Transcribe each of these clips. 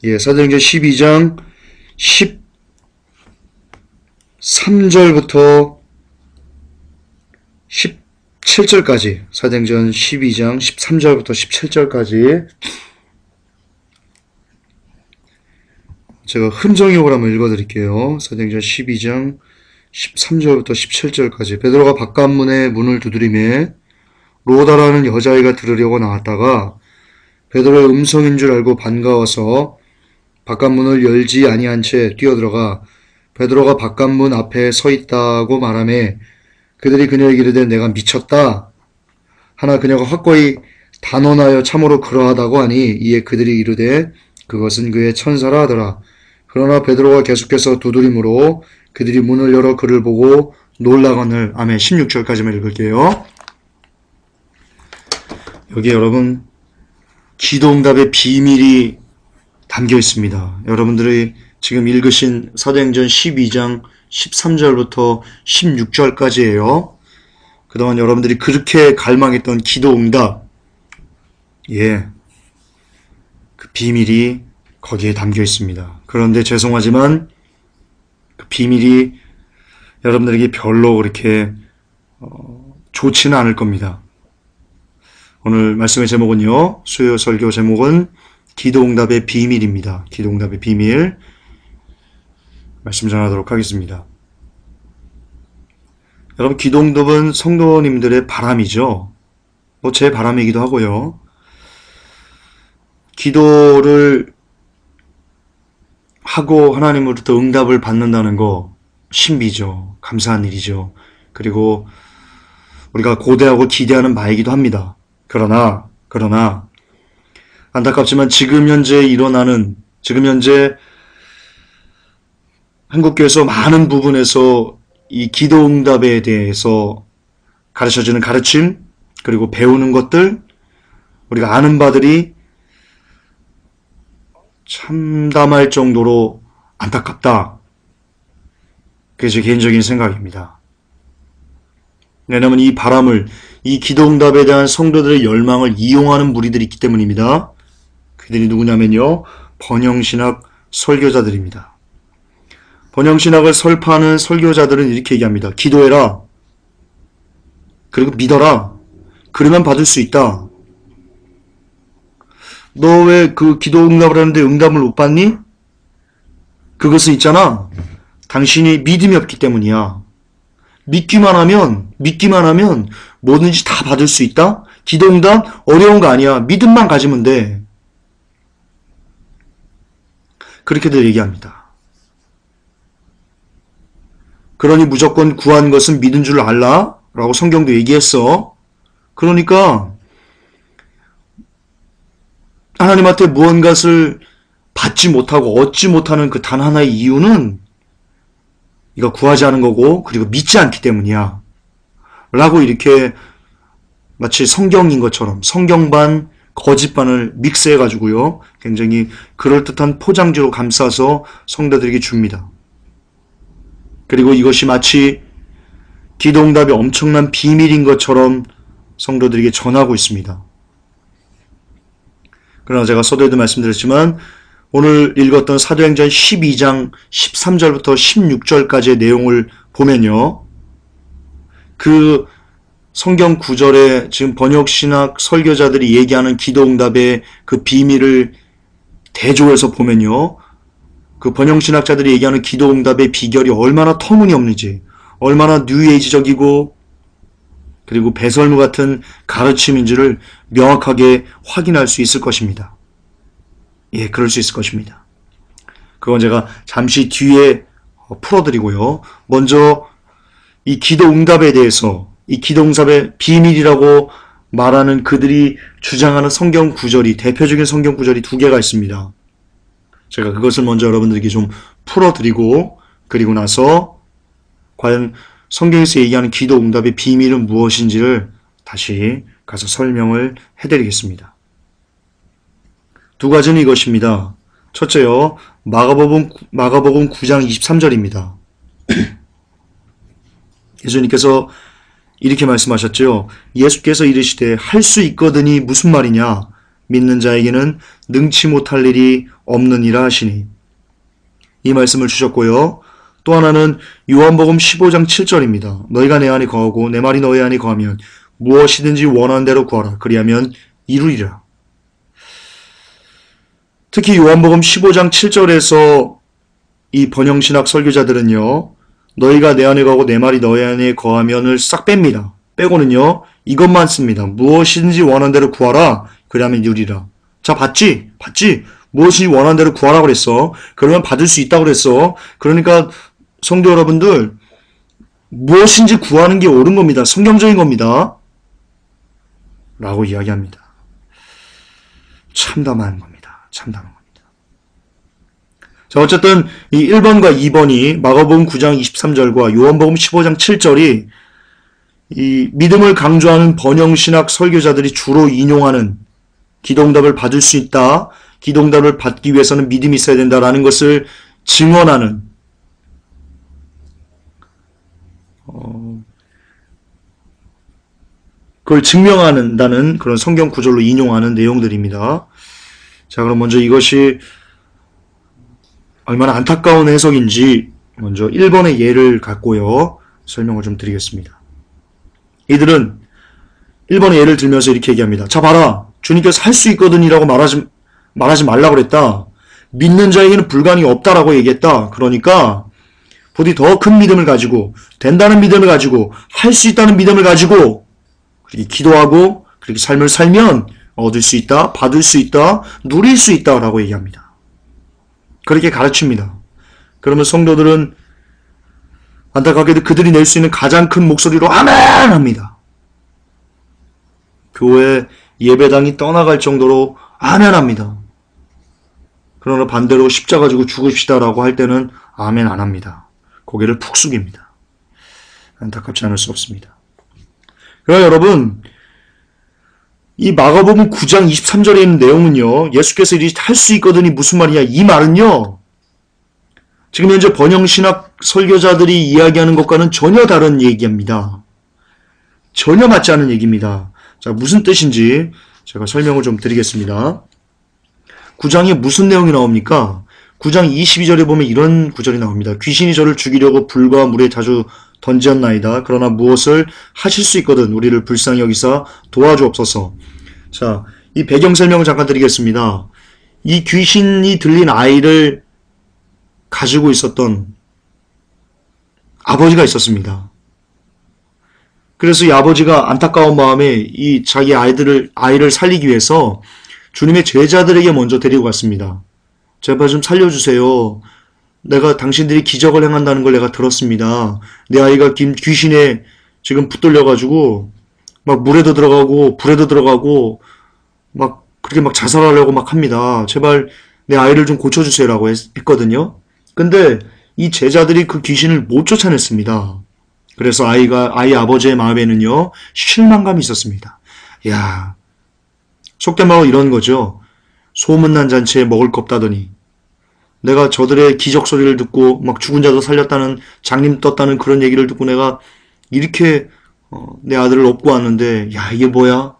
예, 사도행전 12장 13절부터 17절까지, 사도행전 12장 13절부터 17절까지 제가 흔정역을 한번 읽어드릴게요. 사도행전 12장 13절부터 17절까지. 베드로가 바깥문에 문을 두드리매 로다라는 여자아이가 들으려고 나왔다가 베드로의 음성인 줄 알고 반가워서 바깥문을 열지 아니한 채 뛰어들어가 베드로가 바깥문 앞에 서 있다고 말하매 그들이 그녀에게 이르되 내가 미쳤다 하나 그녀가 확고히 단언하여 참으로 그러하다고 하니 이에 그들이 이르되 그것은 그의 천사라 하더라. 그러나 베드로가 계속해서 두드림으로 그들이 문을 열어 그를 보고 놀라거늘. 아멘. 16절까지만 읽을게요. 여기 여러분 기도응답의 비밀이 담겨 있습니다. 여러분들이 지금 읽으신 사도행전 12장 13절부터 16절까지예요. 그동안 여러분들이 그렇게 갈망했던 기도응답, 예, 그 비밀이 거기에 담겨 있습니다. 그런데 죄송하지만 그 비밀이 여러분들에게 별로 그렇게 좋지는 않을 겁니다. 오늘 말씀의 제목은요, 수요 설교 제목은 기도응답의 비밀입니다. 기도응답의 비밀 말씀 전하도록 하겠습니다. 여러분, 기도응답은 성도님들의 바람이죠. 뭐 제 바람이기도 하고요. 기도를 하고 하나님으로부터 응답을 받는다는 거 신비죠. 감사한 일이죠. 그리고 우리가 고대하고 기대하는 바이기도 합니다. 그러나 안타깝지만 지금 현재 한국교회에서 많은 부분에서 이 기도응답에 대해서 가르쳐주는 가르침, 그리고 배우는 것들, 우리가 아는 바들이 참담할 정도로 안타깝다. 그게 제 개인적인 생각입니다. 왜냐하면 이 바람을, 이 기도응답에 대한 성도들의 열망을 이용하는 무리들이 있기 때문입니다. 그들이 누구냐면요, 번영신학 설교자들입니다. 번영신학을 설파하는 설교자들은 이렇게 얘기합니다. 기도해라. 그리고 믿어라. 그러면 받을 수 있다. 너 왜 그 기도응답을 하는데 응답을 못 받니? 그것은 있잖아. 당신이 믿음이 없기 때문이야. 믿기만 하면 뭐든지 다 받을 수 있다? 기도응답 어려운 거 아니야. 믿음만 가지면 돼. 그렇게들 얘기합니다. 그러니 무조건 구한 것은 믿은 줄 알라? 라고 성경도 얘기했어. 그러니까 하나님한테 무언가를 받지 못하고 얻지 못하는 그 단 하나의 이유는 이거 구하지 않은 거고, 그리고 믿지 않기 때문이야. 라고 이렇게 마치 성경인 것처럼 성경반 거짓반을 믹스해가지고요, 굉장히 그럴듯한 포장지로 감싸서 성도들에게 줍니다. 그리고 이것이 마치 기도응답이 엄청난 비밀인 것처럼 성도들에게 전하고 있습니다. 그러나 제가 서두에도 말씀드렸지만 오늘 읽었던 사도행전 12장 13절부터 16절까지의 내용을 보면요, 그 성경 구절에 지금 번역신학 설교자들이 얘기하는 기도응답의 그 비밀을 대조해서 보면요, 그 번영신학자들이 얘기하는 기도응답의 비결이 얼마나 터무니없는지, 얼마나 뉴에이지적이고 그리고 배설무 같은 가르침인지를 명확하게 확인할 수 있을 것입니다. 예, 그럴 수 있을 것입니다. 그건 제가 잠시 뒤에 풀어드리고요. 먼저 이 기도응답에 대해서, 이 기도응답의 비밀이라고 말하는 그들이 주장하는 성경 구절이, 대표적인 성경 구절이 두 개가 있습니다. 제가 그것을 먼저 여러분들에게 좀 풀어드리고, 그리고 나서 과연 성경에서 얘기하는 기도응답의 비밀은 무엇인지를 다시 가서 설명을 해드리겠습니다. 두 가지는 이것입니다. 첫째요, 마가복음 9장 23절입니다. 예수님께서 이렇게 말씀하셨죠. 예수께서 이르시되 할 수 있거든이 무슨 말이냐? 믿는 자에게는 능치 못할 일이 없느니라 하시니. 이 말씀을 주셨고요. 또 하나는 요한복음 15장 7절입니다. 너희가 내 안에 거하고 내 말이 너희 안에 거하면 무엇이든지 원하는 대로 구하라. 그리하면 이루리라. 특히 요한복음 15장 7절에서 이 번영신학 설교자들은요, 너희가 내 안에 거하고 내 말이 너희 안에 거하면을 싹 뺍니다. 빼고는요, 이것만 씁니다. 무엇이든지 원하는 대로 구하라. 그러면 이루리라. 자, 봤지? 무엇이든지 원하는 대로 구하라 그랬어. 그러면 받을 수 있다고 그랬어. 그러니까 성도 여러분들, 무엇인지 구하는 게 옳은 겁니다. 성경적인 겁니다. 라고 이야기합니다. 참담한 겁니다. 참담한 겁니다. 자, 어쨌든 이 1번과 2번이 마가복음 9장 23절과 요한복음 15장 7절이 이 믿음을 강조하는 번영신학 설교자들이 주로 인용하는 기도응답을 받을 수 있다. 기도응답을 받기 위해서는 믿음이 있어야 된다라는 것을 증언하는 그걸 증명한다는 그런 성경 구절로 인용하는 내용들입니다. 자, 그럼 먼저 이것이 얼마나 안타까운 해석인지 먼저 1번의 예를 갖고요. 설명을 좀 드리겠습니다. 이들은 1번의 예를 들면서 이렇게 얘기합니다. 자, 봐라. 주님께서 할 수 있거든이라고 말하지 말라고 그랬다. 믿는 자에게는 불가능이 없다라고 얘기했다. 그러니까 부디 더 큰 믿음을 가지고, 된다는 믿음을 가지고, 할 수 있다는 믿음을 가지고 그렇게 기도하고 그렇게 삶을 살면 얻을 수 있다, 받을 수 있다, 누릴 수 있다라고 얘기합니다. 그렇게 가르칩니다. 그러면 성도들은 안타깝게도 그들이 낼 수 있는 가장 큰 목소리로 아멘! 합니다. 교회 예배당이 떠나갈 정도로 아멘! 합니다. 그러나 반대로 십자가 지고 죽읍시다라고 할 때는 아멘 안 합니다. 고개를 푹 숙입니다. 안타깝지 않을 수 없습니다. 그러나 여러분, 이 마가복음 9장 23절에 있는 내용은요, 예수께서 이리 할 수 있거든이 무슨 말이냐, 이 말은요, 지금 현재 번영신학 설교자들이 이야기하는 것과는 전혀 다른 얘기입니다. 전혀 맞지 않은 얘기입니다. 자, 무슨 뜻인지 제가 설명을 좀 드리겠습니다. 9장에 무슨 내용이 나옵니까? 9장 22절에 보면 이런 구절이 나옵니다. 귀신이 저를 죽이려고 불과 물에 자주 던지었나이다. 그러나 무엇을 하실 수 있거든 우리를 불쌍히 여기사 도와주옵소서. 자, 이 배경 설명을 잠깐 드리겠습니다. 이 귀신이 들린 아이를 가지고 있었던 아버지가 있었습니다. 그래서 이 아버지가 안타까운 마음에 이 자기 아이를 살리기 위해서 주님의 제자들에게 먼저 데리고 갔습니다. 제발 좀 살려주세요. 내가 당신들이 기적을 행한다는 걸 내가 들었습니다. 내 아이가 귀신에 지금 붙들려가지고 막 물에도 들어가고 불에도 들어가고 막 그렇게 막 자살하려고 막 합니다. 제발 내 아이를 좀 고쳐주세요라고 했거든요. 근데 이 제자들이 그 귀신을 못 쫓아냈습니다. 그래서 아이 아버지의 마음에는요, 실망감이 있었습니다. 야, 속된 말로 이런 거죠. 소문난 잔치에 먹을 거 없다더니 내가 저들의 기적 소리를 듣고 막 죽은 자도 살렸다는, 장님 떴다는 그런 얘기를 듣고 내가 이렇게 내 아들을 업고 왔는데, 야, 이게 뭐야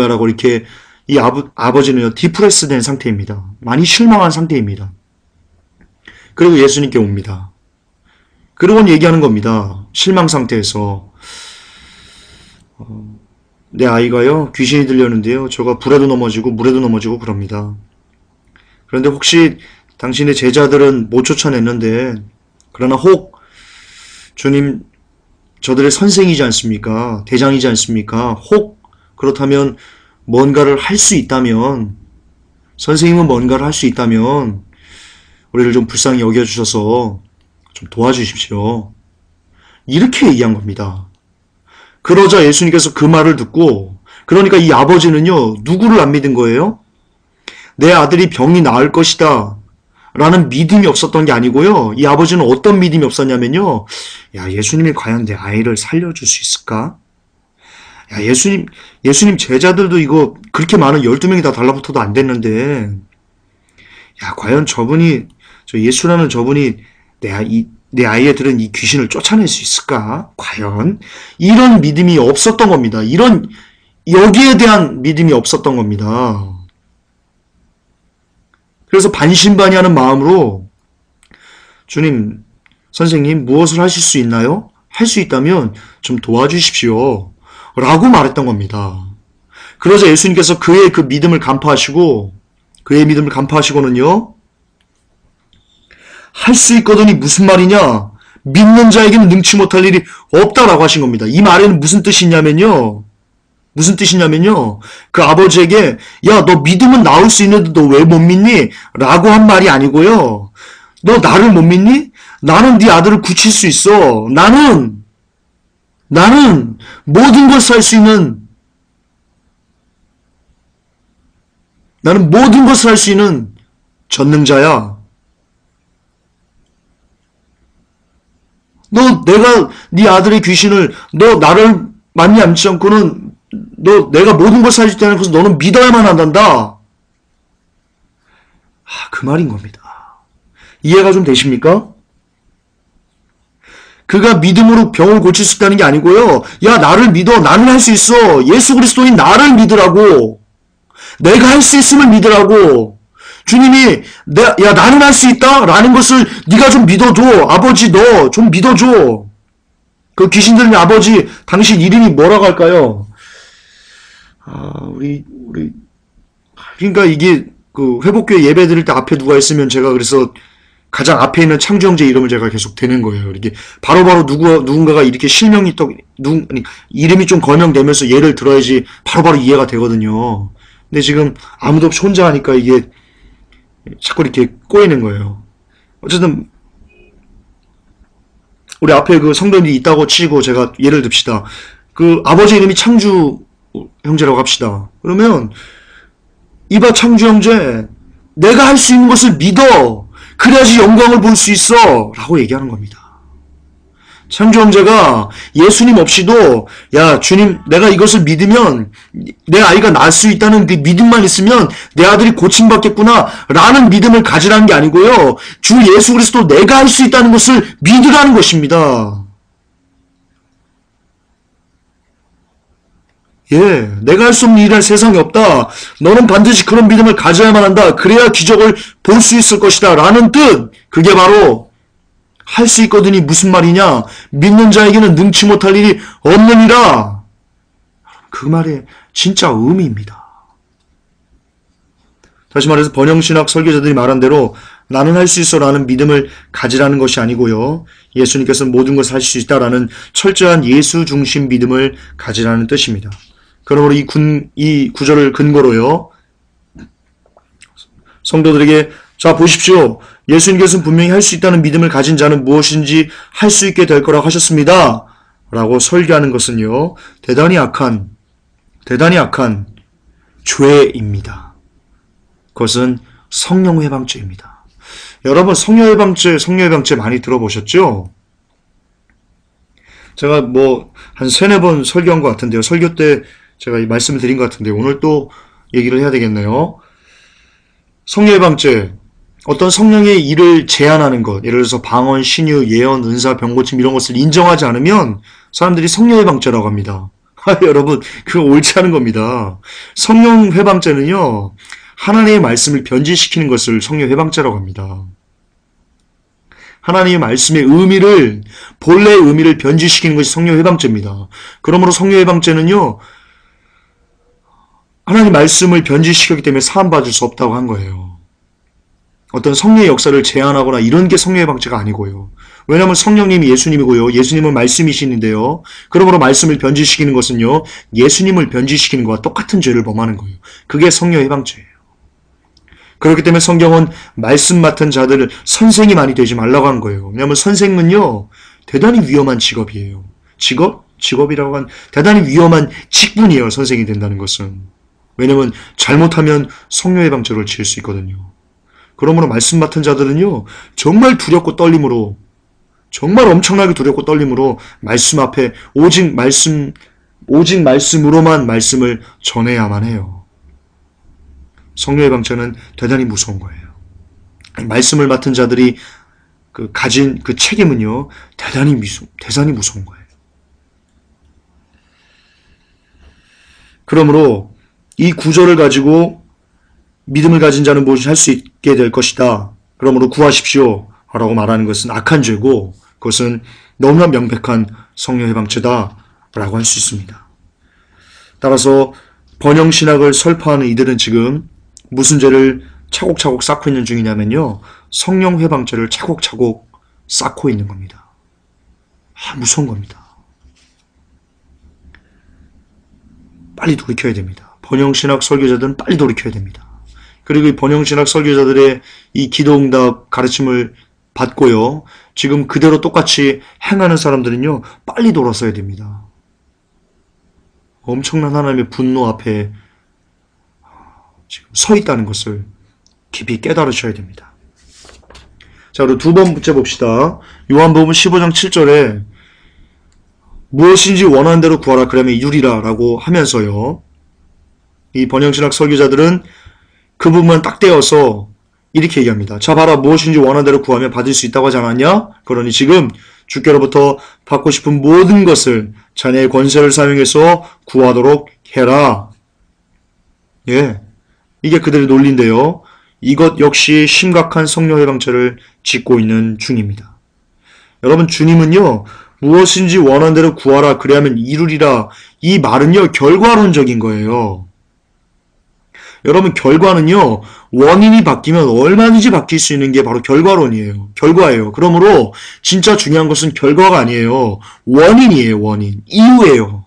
라고 이렇게 이 아버지는요, 디프레스 된 상태입니다. 많이 실망한 상태입니다. 그리고 예수님께 옵니다. 그러고는 얘기하는 겁니다. 실망 상태에서 내 아이가요, 귀신이 들렸는데요, 저가 불에도 넘어지고 물에도 넘어지고 그럽니다. 그런데 혹시 당신의 제자들은 못 쫓아냈는데, 그러나 혹 주님 저들의 선생이지 않습니까? 대장이지 않습니까? 혹 그렇다면 뭔가를 할 수 있다면, 선생님은 뭔가를 할 수 있다면 우리를 좀 불쌍히 여겨주셔서 좀 도와주십시오. 이렇게 얘기한 겁니다. 그러자 예수님께서 그 말을 듣고, 그러니까 이 아버지는요, 누구를 안 믿은 거예요? 내 아들이 병이 나을 것이다 라는 믿음이 없었던 게 아니고요, 이 아버지는 어떤 믿음이 없었냐면요, 야, 예수님이 과연 내 아이를 살려줄 수 있을까? 야, 예수님 제자들도 이거 그렇게 많은 12명이 다 달라붙어도 안 됐는데, 야, 과연 저 예수라는 저분이 내 아이에 들은 이 귀신을 쫓아낼 수 있을까? 과연? 이런 믿음이 없었던 겁니다. 여기에 대한 믿음이 없었던 겁니다. 그래서 반신반의하는 마음으로 주님, 선생님 무엇을 하실 수 있나요? 할 수 있다면 좀 도와주십시오. 라고 말했던 겁니다. 그러자 예수님께서 그의 그 믿음을 간파하시고는요. 할 수 있거든이 무슨 말이냐? 믿는 자에게는 능치 못할 일이 없다라고 하신 겁니다. 이 말에는 무슨 뜻이냐면요. 그 아버지에게 야, 너 믿으면 나올 수 있는데 너 왜 못 믿니? 라고 한 말이 아니고요. 너 나를 못 믿니? 나는 네 아들을 고칠 수 있어. 나는 모든 것을 할 수 있는 전능자야. 내가 네 아들의 귀신을 너 나를 만지 않지 않고는 내가 모든 것을 할 수 있다는 것을 너는 믿어야만 한단다. 그 말인 겁니다. 이해가 좀 되십니까? 그가 믿음으로 병을 고칠 수 있다는 게 아니고요. 야, 나를 믿어. 나는 할 수 있어. 예수 그리스도인 나를 믿으라고. 내가 할 수 있음을 믿으라고. 주님이 야, 나는 할 수 있다 라는 것을 네가 좀 믿어줘. 아버지, 너 좀 믿어줘. 그 귀신 들린 아버지, 당신 이름이 뭐라고 할까요? 그러니까 이게 그 회복교회 예배 드릴 때 앞에 누가 있으면 제가 그래서 가장 앞에 있는 창주 형제 이름을 제가 계속 대는 거예요. 이렇게 바로바로 누군가가 이렇게 실명이 이름이 좀 거명되면서 예를 들어야지 바로바로 이해가 되거든요. 근데 지금 아무도 없이 혼자 하니까 이게 자꾸 이렇게 꼬이는 거예요. 어쨌든 우리 앞에 그 성도님이 있다고 치고 제가 예를 듭시다. 그 아버지 이름이 창주 형제라고 합시다. 그러면 이봐 창주 형제, 내가 할 수 있는 것을 믿어. 그래야지 영광을 볼 수 있어. 라고 얘기하는 겁니다. 창주 형제가 예수님 없이도 야 주님 내가 이것을 믿으면 내 아이가 날 수 있다는 그 믿음만 있으면 내 아들이 고침받겠구나 라는 믿음을 가지라는 게 아니고요. 주 예수 그리스도 내가 할 수 있다는 것을 믿으라는 것입니다. 예, 내가 할 수 없는 일을 세상에 없다. 너는 반드시 그런 믿음을 가져야만 한다. 그래야 기적을 볼 수 있을 것이다. 라는 뜻. 그게 바로 할 수 있거든이 무슨 말이냐? 믿는 자에게는 능치 못할 일이 없느니라. 그 말의 진짜 의미입니다. 다시 말해서 번영신학 설교자들이 말한 대로 나는 할 수 있어 라는 믿음을 가지라는 것이 아니고요. 예수님께서는 모든 것을 할 수 있다라는 철저한 예수 중심 믿음을 가지라는 뜻입니다. 그러므로 이 구절을 근거로요. 성도들에게 자 보십시오. 예수님께서는 분명히 할 수 있다는 믿음을 가진 자는 무엇인지 할 수 있게 될 거라고 하셨습니다. 라고 설교하는 것은요. 대단히 악한 죄입니다. 그것은 성령 회방죄입니다. 여러분 성령 회방죄 많이 들어보셨죠? 제가 한 3-4번 설교한 것 같은데요. 설교 때 제가 이 말씀을 드린 것 같은데요. 오늘 또 얘기를 해야 되겠네요. 성령 회방죄. 어떤 성령의 일을 제한하는 것, 예를 들어서 방언, 신유, 예언, 은사, 병고침 이런 것을 인정하지 않으면 사람들이 성령 회방죄라고 합니다. 여러분, 그거 옳지 않은 겁니다. 성령 회방죄는요, 하나님의 말씀을 변질시키는 것을 성령 회방죄라고 합니다. 하나님의 말씀의 의미를, 본래의 의미를 변질시키는 것이 성령 회방죄입니다. 그러므로 성령 회방죄는요, 하나님 말씀을 변질시켰기 때문에 사함받을 수 없다고 한 거예요. 어떤 성령의 역사를 제한하거나 이런 게 성령의 방죄가 아니고요. 왜냐하면 성령님이 예수님이고요. 예수님은 말씀이시는데요. 그러므로 말씀을 변질시키는 것은요. 예수님을 변질시키는 것과 똑같은 죄를 범하는 거예요. 그게 성령의 방죄예요. 그렇기 때문에 성경은 말씀 맡은 자들을 선생이 많이 되지 말라고 한 거예요. 왜냐하면 선생은요. 대단히 위험한 직업이에요. 직업이라고 한 대단히 위험한 직분이에요. 선생이 된다는 것은. 왜냐하면 잘못하면 성령의 방죄를 지을 수 있거든요. 그러므로 말씀 맡은 자들은요. 정말 두렵고 떨림으로 정말 엄청나게 두렵고 떨림으로 말씀 앞에 오직 말씀으로만 말씀을 전해야만 해요. 성령의 방죄는 대단히 무서운 거예요. 말씀을 맡은 자들이 가진 그 책임은요. 대단히 무서운 거예요. 그러므로 이 구절을 가지고 믿음을 가진 자는 무엇이 할 수 있게 될 것이다. 그러므로 구하십시오. 라고 말하는 것은 악한 죄고 그것은 너무나 명백한 성령 해방죄다. 라고 할 수 있습니다. 따라서 번영신학을 설파하는 이들은 지금 무슨 죄를 차곡차곡 쌓고 있는 중이냐면요. 성령 해방죄를 차곡차곡 쌓고 있는 겁니다. 무서운 겁니다. 빨리 돌이켜야 됩니다. 번영신학 설교자들은 빨리 돌이켜야 됩니다. 그리고 이 번영신학 설교자들의 이 기도응답 가르침을 받고요. 지금 그대로 똑같이 행하는 사람들은요. 빨리 돌아서야 됩니다. 엄청난 하나님의 분노 앞에 지금 서 있다는 것을 깊이 깨달으셔야 됩니다. 자, 그리고 두 번째 봅시다. 요한복음 15장 7절에 무엇인지 원하는 대로 구하라 그러면 이루리라 라고 하면서요. 이 번영신학 설교자들은 그 부분만 딱 떼어서 이렇게 얘기합니다. 자, 봐라, 무엇인지 원하는 대로 구하면 받을 수 있다고 하지 않았냐? 그러니 지금 주께로부터 받고 싶은 모든 것을 자네의 권세를 사용해서 구하도록 해라. 예, 이게 그들의 논리인데요. 이것 역시 심각한 성령 해방죄를 짓고 있는 중입니다. 여러분, 주님은요, 무엇인지 원하는 대로 구하라 그래야만 이루리라. 이 말은요, 결과론적인 거예요. 여러분, 결과는요, 원인이 바뀌면 얼마든지 바뀔 수 있는 게 바로 결과론이에요. 결과예요. 그러므로 진짜 중요한 것은 결과가 아니에요. 원인이에요, 원인. 이유예요.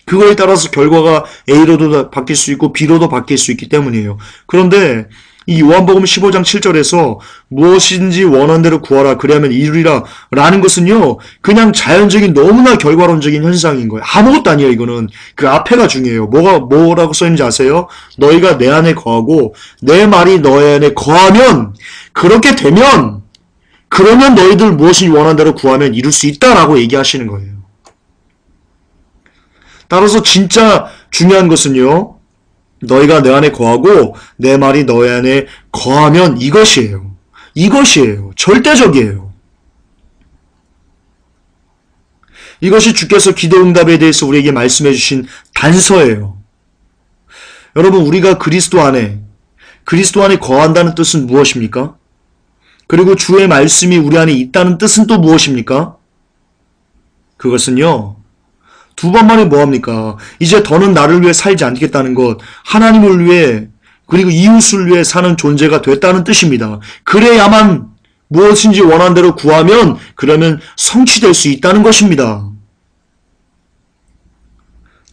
그거에 따라서 결과가 A로도 바뀔 수 있고 B로도 바뀔 수 있기 때문이에요. 그런데 이 요한복음 15장 7절에서 무엇인지 원하는 대로 구하라 그래야만 이루리라 라는 것은요, 그냥 자연적인 너무나 결과론적인 현상인 거예요. 아무것도 아니에요. 이거는 그 앞에가 중요해요. 뭐라고 써있는지 아세요? 너희가 내 안에 거하고 내 말이 너희 안에 거하면, 그렇게 되면, 그러면 너희들 무엇인지 원하는 대로 구하면 이룰 수 있다라고 얘기하시는 거예요. 따라서 진짜 중요한 것은요, 너희가 내 안에 거하고 내 말이 너희 안에 거하면 이것이에요. 이것이에요. 절대적이에요. 이것이 주께서 기도응답에 대해서 우리에게 말씀해 주신 단서예요. 여러분, 우리가 그리스도 안에 거한다는 뜻은 무엇입니까? 그리고 주의 말씀이 우리 안에 있다는 뜻은 또 무엇입니까? 그것은요, 두 번만에 뭐합니까? 이제 더는 나를 위해 살지 않겠다는 것, 하나님을 위해 그리고 이웃을 위해 사는 존재가 됐다는 뜻입니다. 그래야만 무엇인지 원하는 대로 구하면 그러면 성취될 수 있다는 것입니다.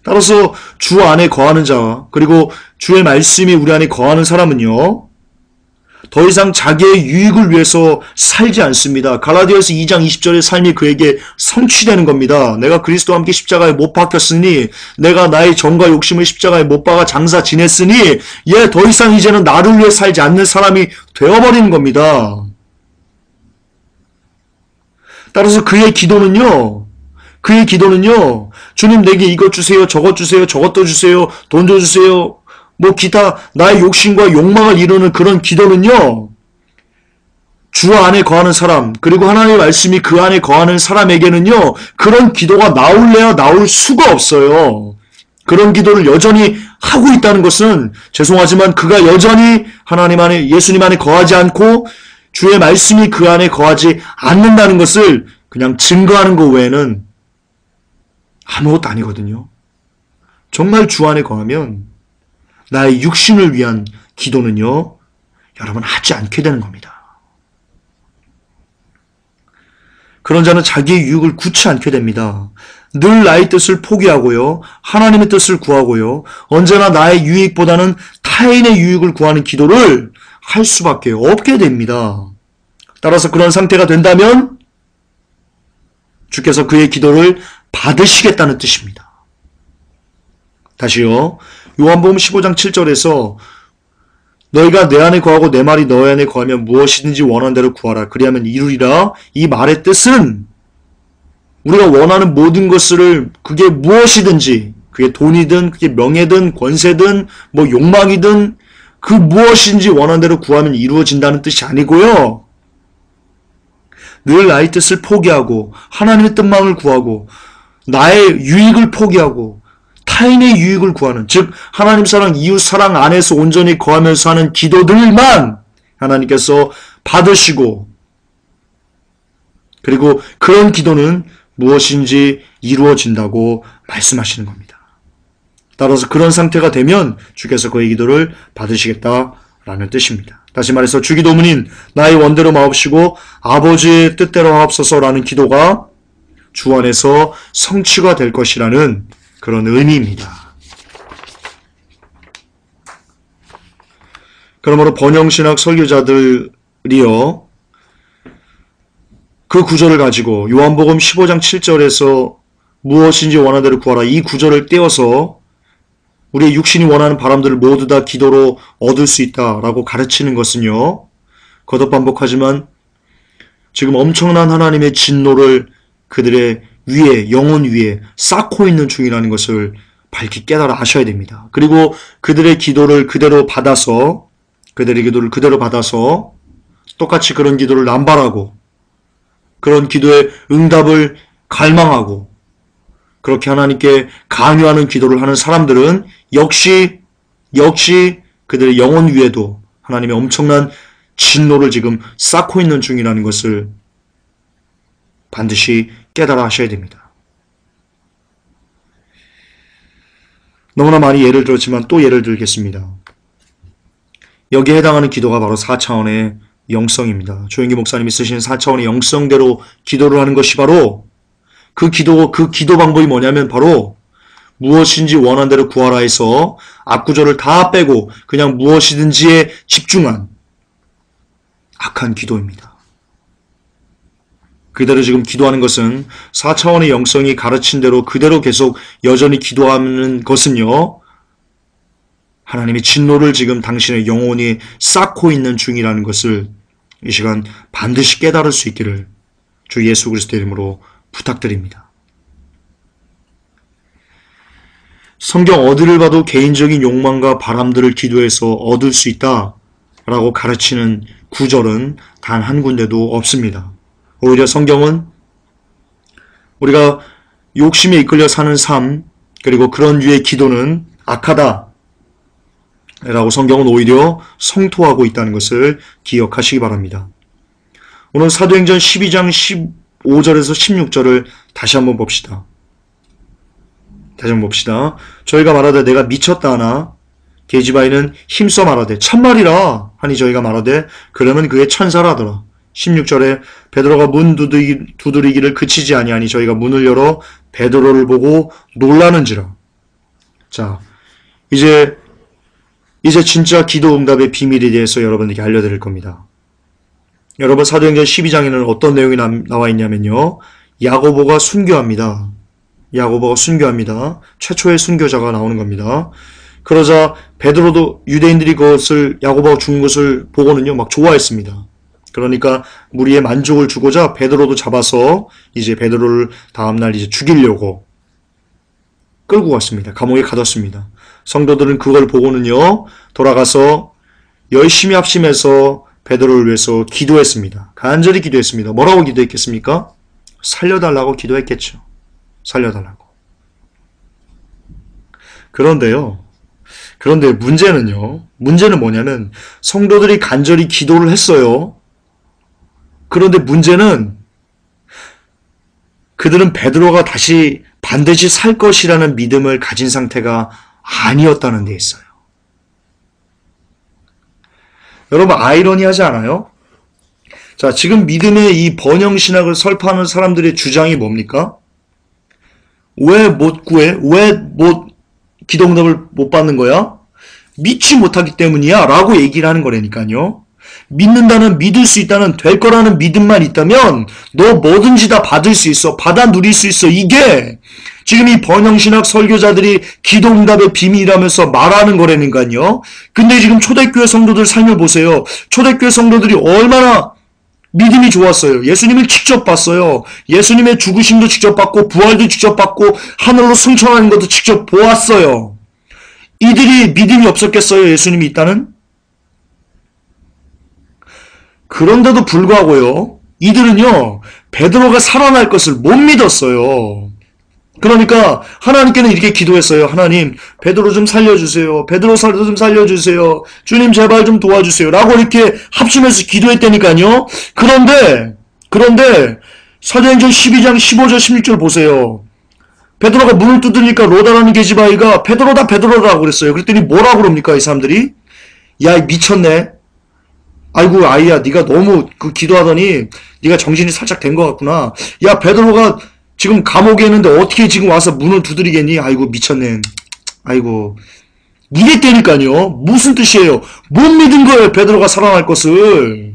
따라서 주 안에 거하는 자, 그리고 주의 말씀이 우리 안에 거하는 사람은요, 더 이상 자기의 유익을 위해서 살지 않습니다. 갈라디아서 2장 20절의 삶이 그에게 성취되는 겁니다. 내가 그리스도와 함께 십자가에 못 박혔으니, 내가 나의 정과 욕심을 십자가에 못 박아 장사 지냈으니, 더 이상 이제는 나를 위해 살지 않는 사람이 되어버리는 겁니다. 따라서 그의 기도는요, 주님 내게 이것 주세요, 저것 주세요, 저것도 주세요, 돈 좀 주세요, 기타 나의 욕심과 욕망을 이루는 그런 기도는요, 주 안에 거하는 사람, 그리고 하나님의 말씀이 그 안에 거하는 사람에게는요, 그런 기도가 나올래야 나올 수가 없어요. 그런 기도를 여전히 하고 있다는 것은, 죄송하지만 그가 여전히 하나님 안에, 예수님 안에 거하지 않고 주의 말씀이 그 안에 거하지 않는다는 것을 그냥 증거하는 것 외에는 아무것도 아니거든요. 정말 주 안에 거하면 나의 육신을 위한 기도는요, 여러분 하지 않게 되는 겁니다. 그런 자는 자기의 유익을 굳지 않게 됩니다. 늘 나의 뜻을 포기하고요, 하나님의 뜻을 구하고요, 언제나 나의 유익보다는 타인의 유익을 구하는 기도를 할 수밖에 없게 됩니다. 따라서 그런 상태가 된다면 주께서 그의 기도를 받으시겠다는 뜻입니다. 다시요. 요한복음 15장 7절에서 너희가 내 안에 거하고 내 말이 너희 안에 거하면 무엇이든지 원하는 대로 구하라 그리하면 이루리라. 이 말의 뜻은 우리가 원하는 모든 것을, 그게 무엇이든지, 그게 돈이든 그게 명예든 권세든 욕망이든 그 무엇인지 원하는 대로 구하면 이루어진다는 뜻이 아니고요, 늘 나의 뜻을 포기하고 하나님의 뜻만을 구하고 나의 유익을 포기하고 타인의 유익을 구하는, 즉 하나님 사랑, 이웃 사랑 안에서 온전히 거하면서 하는 기도들만 하나님께서 받으시고, 그리고 그런 기도는 무엇인지 이루어진다고 말씀하시는 겁니다. 따라서 그런 상태가 되면 주께서 그의 기도를 받으시겠다라는 뜻입니다. 다시 말해서 주기도문인 나의 원대로 마옵시고 아버지의 뜻대로 하옵소서라는 기도가 주 안에서 성취가 될 것이라는 그런 의미입니다. 그러므로 번영신학 설교자들이요, 그 구절을 가지고 요한복음 15장 7절에서 무엇인지 원하는 대로 구하라, 이 구절을 떼어서 우리의 육신이 원하는 바람들을 모두 다 기도로 얻을 수 있다라고 가르치는 것은요, 거듭 반복하지만 지금 엄청난 하나님의 진노를 그들의 위에, 영혼 위에 쌓고 있는 중이라는 것을 밝히 깨달아 아셔야 됩니다. 그리고 그들의 기도를 그대로 받아서 똑같이 그런 기도를 남발하고 그런 기도의 응답을 갈망하고 그렇게 하나님께 강요하는 기도를 하는 사람들은 역시 그들의 영혼 위에도 하나님의 엄청난 진노를 지금 쌓고 있는 중이라는 것을 반드시 깨달아 하셔야 됩니다. 너무나 많이 예를 들었지만 또 예를 들겠습니다. 여기에 해당하는 기도가 바로 4차원의 영성입니다. 조영기 목사님이 쓰신 4차원의 영성대로 기도를 하는 것이 바로 그 기도 방법이 뭐냐면 바로 무엇인지 원한 대로 구하라 해서 앞구절을 다 빼고 그냥 무엇이든지에 집중한 악한 기도입니다. 그대로 지금 기도하는 것은 4차원의 영성이 가르친 대로 그대로 계속 여전히 기도하는 것은요, 하나님의 진노를 지금 당신의 영혼이 쌓고 있는 중이라는 것을 이 시간 반드시 깨달을 수 있기를 주 예수 그리스도의 이름으로 부탁드립니다. 성경 어디를 봐도 개인적인 욕망과 바람들을 기도해서 얻을 수 있다라고 가르치는 구절은 단 한 군데도 없습니다. 오히려 성경은 우리가 욕심에 이끌려 사는 삶, 그리고 그런 류의 기도는 악하다 라고 성경은 오히려 성토하고 있다는 것을 기억하시기 바랍니다. 오늘 사도행전 12장 15절에서 16절을 다시 한번 봅시다. 저희가 말하되 내가 미쳤다 하나 계지바이는 힘써 말하되 참말이라 하니 저희가 말하되 그러면 그의 천사라 하더라. 16절에 베드로가 문 두드리기를 그치지 아니하니 저희가 문을 열어 베드로를 보고 놀라는지라. 자, 이제 진짜 기도 응답의 비밀에 대해서 여러분들께 알려드릴 겁니다. 여러분, 사도행전 12장에는 어떤 내용이 나와 있냐면요, 야고보가 순교합니다. 최초의 순교자가 나오는 겁니다. 그러자 베드로도 유대인들이 그것을 야고보가 죽은 것을 보고는요 막 좋아했습니다. 그러니까 무리의 만족을 주고자 베드로도 잡아서 이제 베드로를 다음날 이제 죽이려고 끌고 갔습니다. 감옥에 가뒀습니다. 성도들은 그걸 보고는요 돌아가서 열심히 합심해서 베드로를 위해서 기도했습니다. 간절히 기도했습니다. 뭐라고 기도했겠습니까? 살려달라고 기도했겠죠. 살려달라고. 그런데 문제는 뭐냐면 성도들이 간절히 기도를 했어요. 그런데 문제는 그들은 베드로가 다시 반드시 살 것이라는 믿음을 가진 상태가 아니었다는 데 있어요. 여러분, 아이러니하지 않아요? 자, 지금 믿음의 이 번영신학을 설파하는 사람들의 주장이 뭡니까? 왜 못 구해? 왜 기도응답을 못 받는 거야? 믿지 못하기 때문이야 라고 얘기를 하는 거라니까요. 믿는다는, 믿을 수 있다는, 될 거라는 믿음만 있다면 너 뭐든지 다 받을 수 있어. 받아 누릴 수 있어. 이게 지금 이 번영신학 설교자들이 기도응답의 비밀이라면서 말하는 거라니까요. 근데 지금 초대교회 성도들 삶을 보세요. 초대교회 성도들이 얼마나 믿음이 좋았어요. 예수님을 직접 봤어요. 예수님의 죽으심도 직접 봤고 부활도 직접 봤고 하늘로 승천하는 것도 직접 보았어요. 이들이 믿음이 없었겠어요? 예수님이 있다는? 그런데도 불구하고요. 이들은요. 베드로가 살아날 것을 못 믿었어요. 그러니까 하나님께는 이렇게 기도했어요. 하나님, 베드로 좀 살려주세요. 베드로 좀 살려주세요. 주님 제발 좀 도와주세요. 라고 이렇게 합심해서 기도했다니까요. 그런데 사도행전 12장 15절 16절 보세요. 베드로가 문을 두드니까 로다라는 계집아이가 베드로다 베드로라고 그랬어요. 그랬더니 뭐라고 그럽니까 이 사람들이? 야 미쳤네. 아이고 아이야 네가 너무 기도하더니 네가 정신이 살짝 된 것 같구나. 야 베드로가 지금 감옥에 있는데 어떻게 지금 와서 문을 두드리겠니? 아이고 미쳤네. 아이고 이랬다니까요. 무슨 뜻이에요? 못 믿은 거예요. 베드로가 살아날 것을.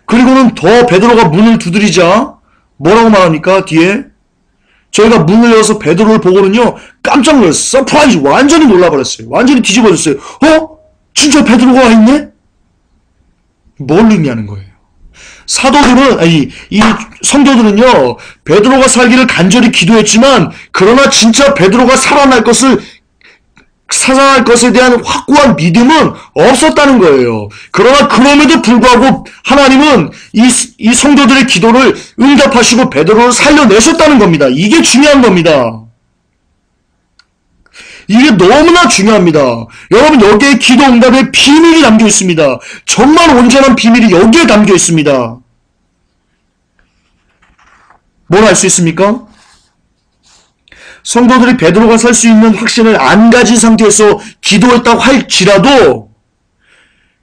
그리고는 더 베드로가 문을 두드리자 뭐라고 말합니까? 뒤에 저희가 문을 열어서 베드로를 보고는요 깜짝 놀랐어요. 서프라이즈 완전히 놀라버렸어요. 완전히 뒤집어졌어요. 진짜 베드로가 와 있네? 뭘 의미하는 거예요? 사도들은 이 성도들은요 베드로가 살기를 간절히 기도했지만 그러나 진짜 베드로가 살아날 것에 대한 확고한 믿음은 없었다는 거예요. 그러나 그럼에도 불구하고 하나님은 이 성도들의 기도를 응답하시고 베드로를 살려내셨다는 겁니다. 이게 중요한 겁니다. 이게 너무나 중요합니다. 여러분 여기에 기도 응답의 비밀이 담겨 있습니다. 정말 온전한 비밀이 여기에 담겨 있습니다. 뭘 알 수 있습니까? 성도들이 베드로가 살 수 있는 확신을 안 가진 상태에서 기도했다고 할지라도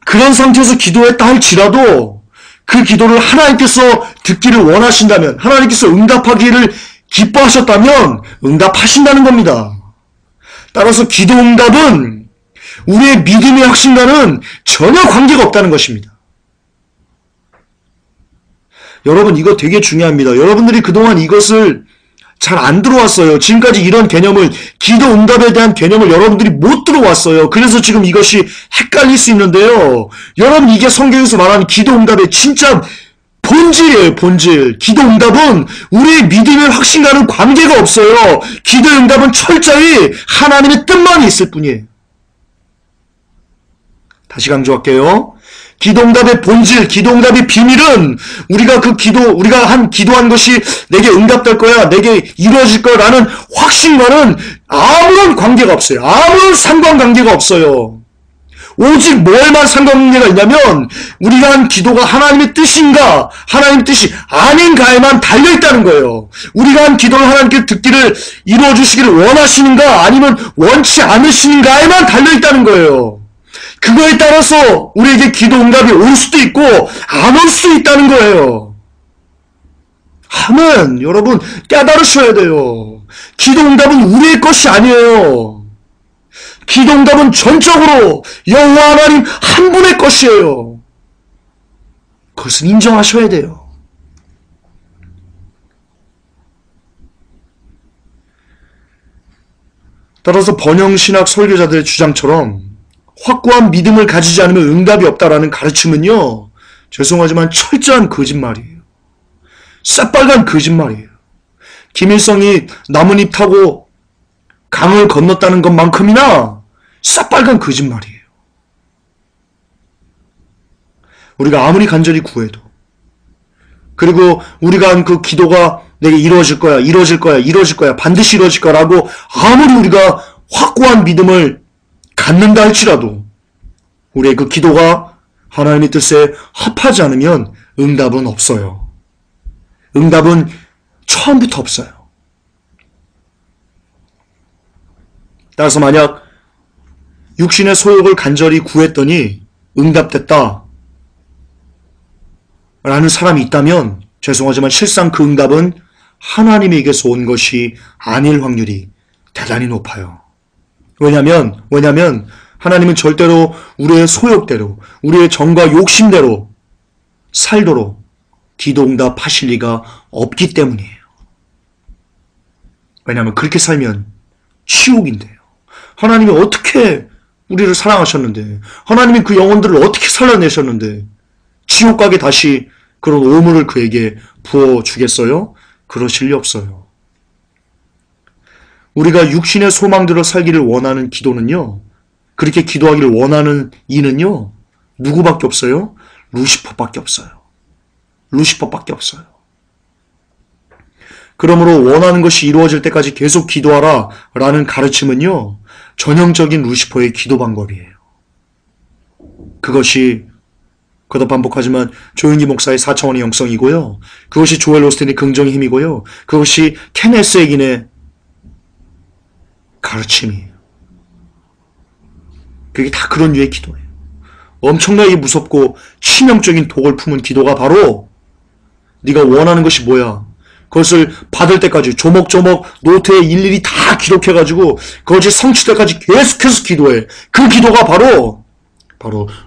그런 상태에서 기도했다 할지라도 그 기도를 하나님께서 듣기를 원하신다면 하나님께서 응답하기를 기뻐하셨다면 응답하신다는 겁니다. 따라서 기도 응답은 우리의 믿음의 확신과는 전혀 관계가 없다는 것입니다. 여러분 이거 되게 중요합니다. 여러분들이 그동안 이것을 잘 안 들어왔어요. 지금까지 이런 개념을 기도 응답에 대한 개념을 여러분들이 못 들어왔어요. 그래서 지금 이것이 헷갈릴 수 있는데요. 여러분 이게 성경에서 말하는 기도 응답의 진짜 본질이에요. 본질. 기도 응답은 우리의 믿음의 확신과는 관계가 없어요. 기도 응답은 철저히 하나님의 뜻만 있을 뿐이에요. 다시 강조할게요. 기도응답의 본질, 기도응답의 비밀은 우리가 기도한 것이 내게 응답될 거야, 내게 이루어질 거라는 확신과는 아무런 관계가 없어요. 아무런 상관관계가 없어요. 오직 뭐에만 상관관계가 있냐면 우리가 한 기도가 하나님의 뜻인가, 하나님의 뜻이 아닌가에만 달려있다는 거예요. 우리가 한 기도를 하나님께 듣기를 이루어주시기를 원하시는가, 아니면 원치 않으시는가에만 달려있다는 거예요. 그거에 따라서 우리에게 기도 응답이 올 수도 있고 안 올 수도 있다는 거예요. 아멘. 여러분 깨달으셔야 돼요. 기도 응답은 우리의 것이 아니에요. 기도 응답은 전적으로 여호와 하나님 한 분의 것이에요. 그것은 인정하셔야 돼요. 따라서 번영신학 설교자들의 주장처럼 확고한 믿음을 가지지 않으면 응답이 없다라는 가르침은요, 죄송하지만 철저한 거짓말이에요. 새빨간 거짓말이에요. 김일성이 나뭇잎 타고 강을 건넜다는 것만큼이나 새빨간 거짓말이에요. 우리가 아무리 간절히 구해도, 그리고 우리가 한 그 기도가 내게 이루어질 거야, 반드시 이루어질 거라고 아무리 우리가 확고한 믿음을 갖는다 할지라도 우리의 그 기도가 하나님의 뜻에 합하지 않으면 응답은 없어요. 응답은 처음부터 없어요. 따라서 만약 육신의 소욕을 간절히 구했더니 응답됐다 라는 사람이 있다면 죄송하지만 실상 그 응답은 하나님에게서 온 것이 아닐 확률이 대단히 높아요. 왜냐면 하나님은 절대로 우리의 소욕대로, 우리의 정과 욕심대로 살도록 기도응답 하실 리가 없기 때문이에요. 왜냐하면 그렇게 살면 치욕인데요. 하나님이 어떻게 우리를 사랑하셨는데, 하나님이 그 영혼들을 어떻게 살려내셨는데 지옥 가게 다시 그런 오물을 그에게 부어주겠어요? 그러실 리 없어요. 우리가 육신의 소망대로 살기를 원하는 기도는요, 그렇게 기도하기를 원하는 이는요, 누구밖에 없어요? 루시퍼밖에 없어요. 루시퍼밖에 없어요. 그러므로 원하는 것이 이루어질 때까지 계속 기도하라 라는 가르침은요, 전형적인 루시퍼의 기도 방법이에요. 그것이 거듭 반복하지만 조윤기 목사의 4차원의 영성이고요. 그것이 조엘 오스틴의 긍정의 힘이고요. 그것이 케네스 에긴의 가르침이에요. 그게 다 그런 류의 기도예요. 엄청나게 무섭고 치명적인 독을 품은 기도가 바로 네가 원하는 것이 뭐야? 그것을 받을 때까지 조목조목 노트에 일일이 다 기록해가지고 그것이 성취될 때까지 계속해서 기도해. 그 기도가 바로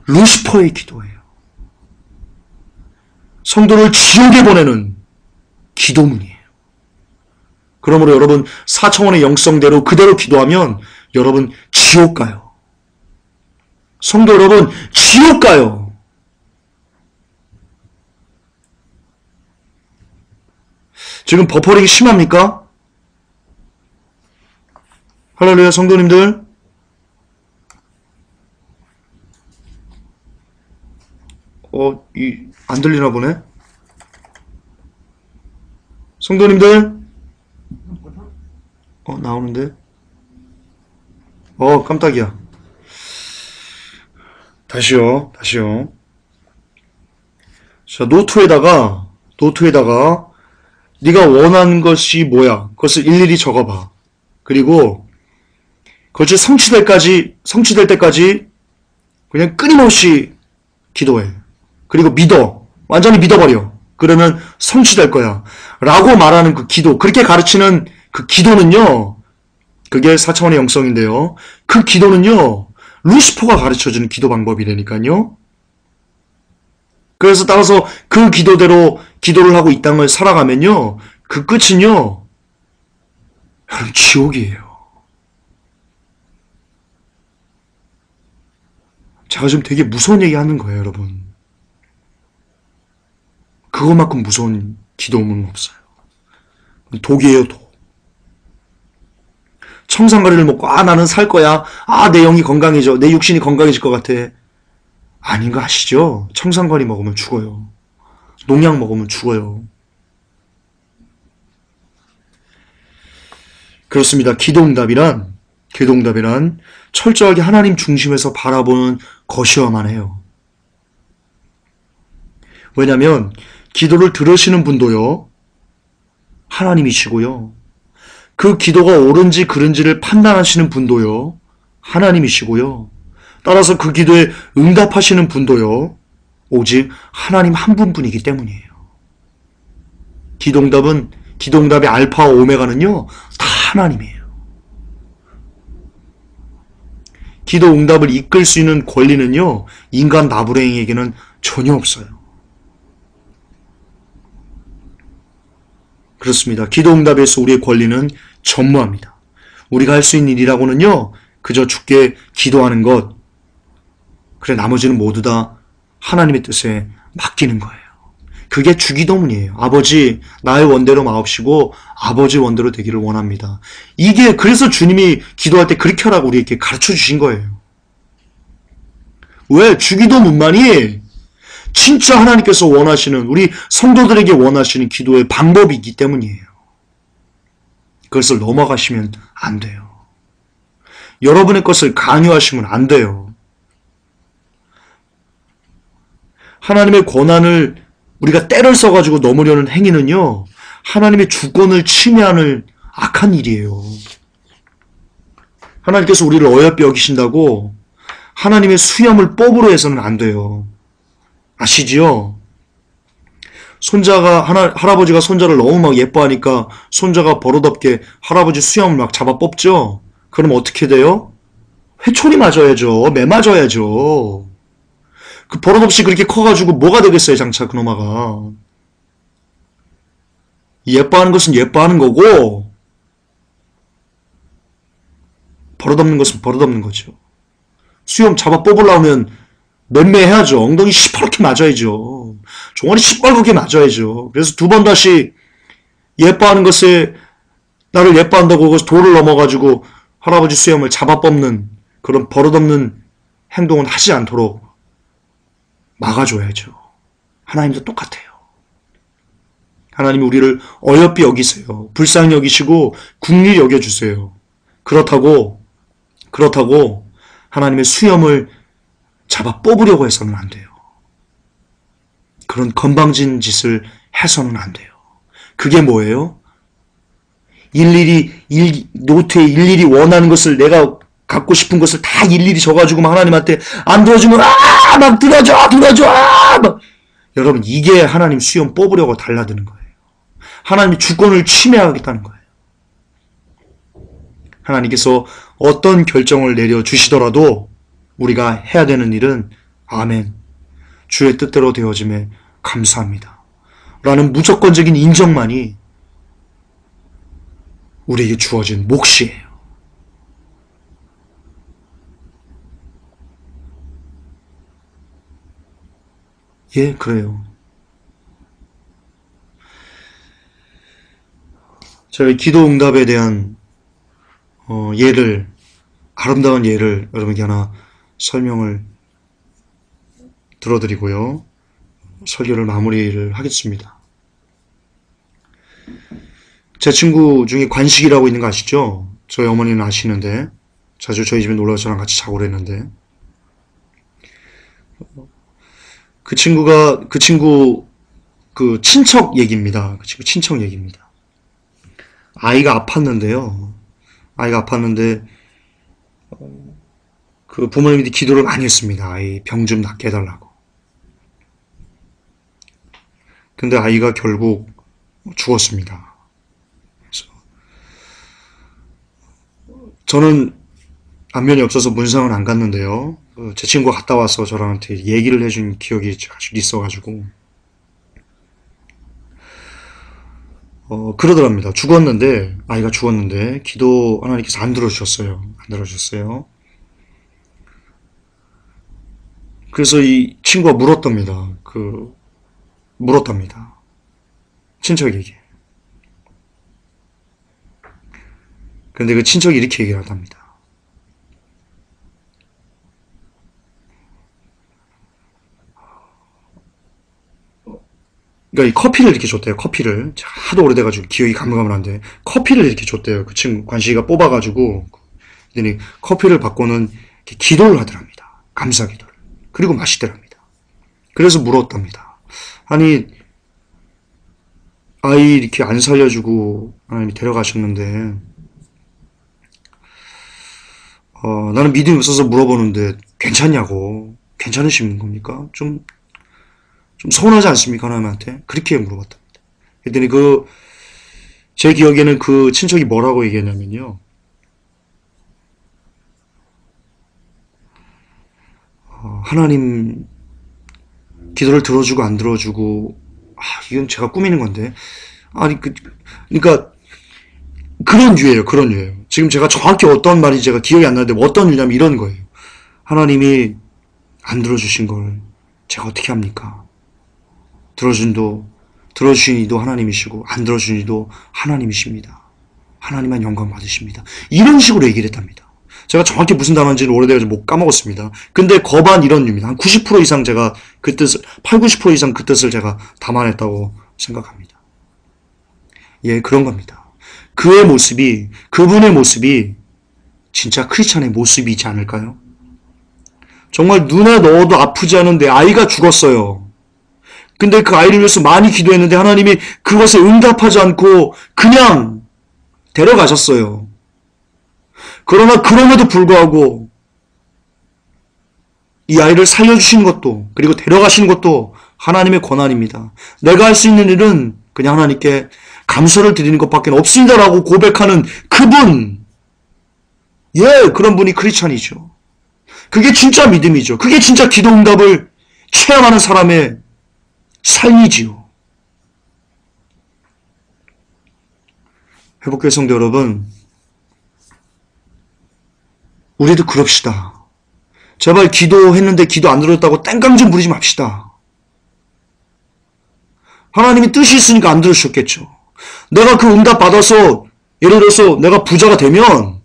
루시퍼의 기도예요. 성도를 지옥에 보내는 기도문이에요. 그러므로 여러분 4차원의 영성대로 그대로 기도하면 여러분 지옥 가요. 성도 여러분 지옥 가요. 지금 버퍼링이 심합니까? 할렐루야 성도님들. 안 들리나 보네. 성도님들. 나오는데. 깜짝이야. 다시요. 자, 노트에다가 네가 원하는 것이 뭐야? 그것을 일일이 적어봐. 그리고 그것이 성취될 때까지 그냥 끊임없이 기도해. 그리고 믿어. 완전히 믿어버려. 그러면 성취될 거야. 라고 말하는 그 기도, 그렇게 가르치는 그 기도는요, 그게 4차원의 영성인데요. 그 기도는요, 루시퍼가 가르쳐주는 기도 방법이라니까요. 그래서 따라서 그 기도대로 기도를 하고 이 땅을 살아가면요, 그 끝은요, 여러분 지옥이에요. 제가 지금 되게 무서운 얘기 하는 거예요, 여러분. 그것만큼 무서운 기도문은 없어요. 독이에요, 독. 청산가리를 먹고 나는 살 거야. 내 영이 건강해져. 내 육신이 건강해질 것 같아. 아닌 거 아시죠? 청산가리 먹으면 죽어요. 농약 먹으면 죽어요. 그렇습니다. 기도응답이란 철저하게 하나님 중심에서 바라보는 것이어야만 해요. 왜냐하면 기도를 들으시는 분도요, 하나님이시고요. 그 기도가 옳은지 그른지를 판단하시는 분도요, 하나님이시고요. 따라서 그 기도에 응답하시는 분도요, 오직 하나님 한 분뿐이기 때문이에요. 기도응답의 알파와 오메가는요, 다 하나님이에요. 기도응답을 이끌 수 있는 권리는요, 인간 나부랭이에게는 전혀 없어요. 그렇습니다. 기도응답에서 우리의 권리는 전무합니다. 우리가 할 수 있는 일이라고는요, 그저 주께 기도하는 것, 그래 나머지는 모두 다 하나님의 뜻에 맡기는 거예요. 그게 주기도문이에요. 아버지 나의 원대로 마옵시고 아버지 원대로 되기를 원합니다. 이게 그래서 주님이 기도할 때 그렇게 하라고 우리에게 가르쳐 주신 거예요. 왜? 주기도문만이 진짜 하나님께서 원하시는, 우리 성도들에게 원하시는 기도의 방법이기 때문이에요. 그것을 넘어가시면 안 돼요. 여러분의 것을 강요하시면 안 돼요. 하나님의 권한을 우리가 때를 써가지고 넘으려는 행위는요, 하나님의 주권을 침해하는 악한 일이에요. 하나님께서 우리를 어여삐 여기신다고 하나님의 수염을 뽑으로 해서는 안 돼요. 아시지요? 할아버지가 손자를 너무 막 예뻐하니까 손자가 버릇없게 할아버지 수염을 막 잡아 뽑죠? 그럼 어떻게 돼요? 회초리 맞아야죠. 매 맞아야죠. 그 버릇없이 그렇게 커가지고 뭐가 되겠어요, 장차 그놈아가. 예뻐하는 것은 예뻐하는 거고, 버릇없는 것은 버릇없는 거죠. 수염 잡아 뽑으려면 맴매해야죠. 엉덩이 시퍼렇게 맞아야죠. 종아리 시뻘겋게 맞아야죠. 그래서 두 번 다시 예뻐하는 것에 나를 예뻐한다고 그것을 도를 넘어가지고 할아버지 수염을 잡아 뽑는 그런 버릇없는 행동은 하지 않도록 막아줘야죠. 하나님도 똑같아요. 하나님이 우리를 어여삐 여기세요. 불쌍히 여기시고 긍휼히 여겨주세요. 그렇다고 하나님의 수염을 잡아 뽑으려고 해서는 안 돼요. 그런 건방진 짓을 해서는 안 돼요. 그게 뭐예요? 노트에 일일이 원하는 것을, 내가 갖고 싶은 것을 다 일일이 적어가지고 하나님한테 안 들어주면 막 들어줘 막. 여러분, 이게 하나님 수염 뽑으려고 달라드는 거예요. 하나님의 주권을 침해하겠다는 거예요. 하나님께서 어떤 결정을 내려주시더라도 우리가 해야 되는 일은 아멘, 주의 뜻대로 되어짐에 감사합니다 라는 무조건적인 인정만이 우리에게 주어진 몫이에요. 예, 그래요. 제가 기도 응답에 대한 아름다운 예를 여러분께 하나 설명을 들어드리고요. 설교를 마무리를 하겠습니다. 제 친구 중에 관식이라고 있는 거 아시죠? 저희 어머니는 아시는데 자주 저희 집에 놀러와서 저랑 같이 자고 그랬는데, 그 친구 친척 얘기입니다. 그 친구 친척 얘기입니다. 아이가 아팠는데요. 그 부모님이 기도를 많이 했습니다. 아이 병 좀 낫게 해달라고. 근데 아이가 결국 죽었습니다. 그래서 저는 안면이 없어서 문상은 안 갔는데요. 제 친구가 갔다 와서 저한테 얘기를 해준 기억이 아직 있어가지고, 그러더랍니다. 아이가 죽었는데 기도 하나님께서 안 들어주셨어요. 그래서 이 친구가 물었답니다. 친척에게. 근데 그 친척이 이렇게 얘기를 하답니다. 그러니까 이 커피를 이렇게 줬대요. 커피를. 하도 오래돼가지고 기억이 가물가물한데 커피를 이렇게 줬대요. 그 친구 관식이가 뽑아가지고. 그랬더니 커피를 받고는 이렇게 기도를 하더랍니다. 감사 기도를. 그리고 마시더랍니다. 그래서 물었답니다. 아니, 아이 이렇게 안 살려주고 하나님이 데려가셨는데 나는 믿음이 없어서 물어보는데 괜찮냐고. 괜찮으신 겁니까? 좀 서운하지 않습니까? 하나님한테? 그렇게 물어봤답니다. 그랬더니 제 기억에는 그 친척이 뭐라고 얘기했냐면요. 하나님 기도를 들어주고 안 들어주고, 이건 제가 꾸미는 건데. 그러니까 그런 류예요. 지금 제가 정확히 어떤 말인지 제가 기억이 안 나는데 어떤 류냐면 이런 거예요. 하나님이 안 들어주신 걸 제가 어떻게 합니까? 들어주신 이도 하나님이시고 안 들어주신 이도 하나님이십니다. 하나님만 영광 받으십니다. 이런 식으로 얘기를 했답니다. 제가 정확히 무슨 단어인지는 오래돼가지고 못 까먹었습니다. 근데 거반 이런 류입니다. 한 90% 이상 제가 그 뜻을, 80-90% 이상 그 뜻을 제가 담아냈다고 생각합니다. 예, 그런 겁니다. 그분의 모습이 진짜 크리스찬의 모습이지 않을까요? 정말 눈에 넣어도 아프지 않은데 아이가 죽었어요. 근데 그 아이를 위해서 많이 기도했는데 하나님이 그것에 응답하지 않고 그냥 데려가셨어요. 그러나 그럼에도 불구하고 이 아이를 살려주신 것도, 그리고 데려가신 것도 하나님의 권한입니다. 내가 할 수 있는 일은 그냥 하나님께 감사를 드리는 것밖에 없습니다라고 고백하는 그분, 그런 분이 크리스찬이죠. 그게 진짜 믿음이죠. 그게 진짜 기도 응답을 체험하는 사람의 삶이지요. 회복교회 성도 여러분, 우리도 그럽시다. 제발 기도했는데 기도 안 들어졌다고 땡깡 좀 부리지 맙시다. 하나님이 뜻이 있으니까 안 들으셨겠죠. 내가 그 응답 받아서, 예를 들어서 내가 부자가 되면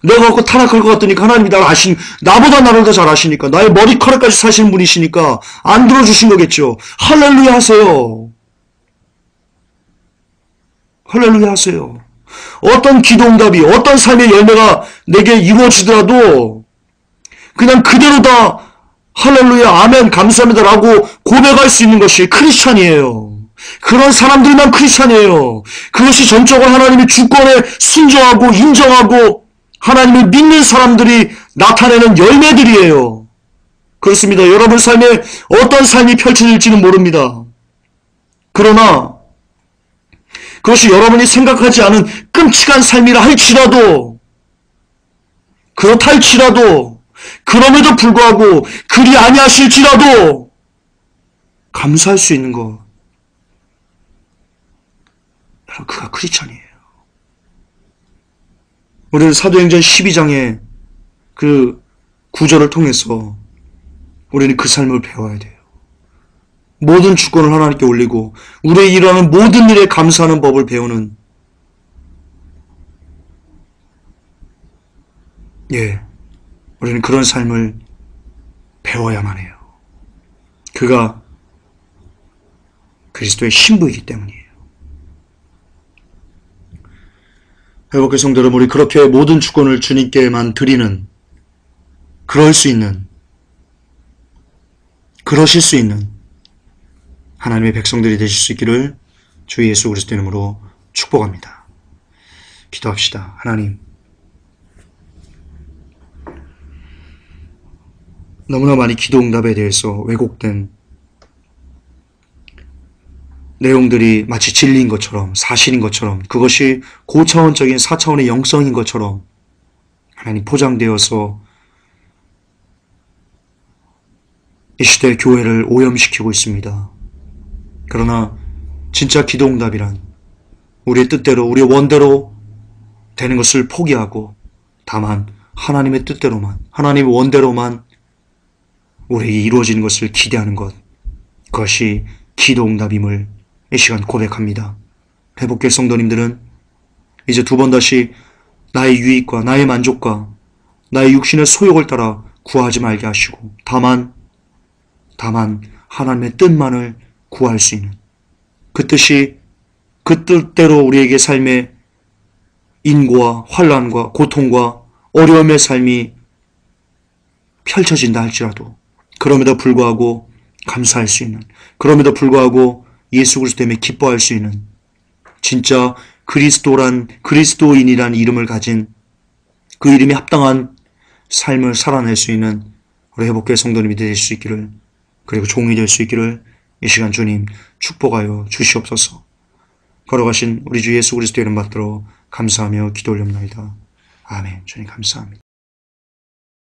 내가 갖고 타락할 것 같으니까 하나님이 나보다 나를 더 잘 아시니까, 나의 머리카락까지 사시는 분이시니까 안 들어주신 거겠죠. 할렐루야 하세요. 할렐루야 하세요. 어떤 기도응답이, 어떤 삶의 열매가 내게 이루어지더라도 그냥 그대로 다 할렐루야, 아멘, 감사합니다라고 고백할 수 있는 것이 크리스찬이에요. 그런 사람들만 크리스찬이에요. 그것이 전적으로 하나님의 주권에 순종하고 인정하고 하나님을 믿는 사람들이 나타내는 열매들이에요. 그렇습니다. 여러분 삶에 어떤 삶이 펼쳐질지는 모릅니다. 그러나 그것이 여러분이 생각하지 않은 끔찍한 삶이라 할지라도, 그렇다 할지라도, 그럼에도 불구하고 그리 아니하실지라도 감사할 수 있는 것, 그가 크리스찬이에요. 우리는 사도행전 12장의 그 구절을 통해서 우리는 그 삶을 배워야 돼요. 모든 주권을 하나님께 올리고 우리의 일하는 모든 일에 감사하는 법을 배우는, 우리는 그런 삶을 배워야만 해요. 그가 그리스도의 신부이기 때문이에요. 회복의 성도 여러분, 우리 그렇게 모든 주권을 주님께만 드리는, 그러실 수 있는 하나님의 백성들이 되실 수 있기를 주 예수 그리스도 이름으로 축복합니다. 기도합시다. 하나님, 너무나 많이 기도응답에 대해서 왜곡된 내용들이 마치 진리인 것처럼, 사실인 것처럼, 그것이 고차원적인 4차원의 영성인 것처럼 하나님 포장되어서 이 시대의 교회를 오염시키고 있습니다. 그러나 진짜 기도응답이란 우리의 뜻대로, 우리의 원대로 되는 것을 포기하고 다만 하나님의 뜻대로만, 하나님의 원대로만 우리에게 이루어지는 것을 기대하는 것, 그것이 기도응답임을 이 시간 고백합니다. 회복교회 성도님들은 이제 두 번 다시 나의 유익과 나의 만족과 나의 육신의 소욕을 따라 구하지 말게 하시고 다만 하나님의 뜻만을 구할 수 있는, 그 뜻이, 그 뜻대로 우리에게 삶의 인고와 환난과 고통과 어려움의 삶이 펼쳐진다 할지라도 그럼에도 불구하고 감사할 수 있는, 그럼에도 불구하고 예수 그리스도 때문에 기뻐할 수 있는, 진짜 그리스도인이란 이름을 가진, 그 이름이 합당한 삶을 살아낼 수 있는 우리 회복교회 성도님이 될 수 있기를, 그리고 종이 될 수 있기를 이 시간 주님 축복하여 주시옵소서. 걸어가신 우리 주 예수 그리스도 이름 받들어 감사하며 기도 올립니다. 아멘. 주님 감사합니다.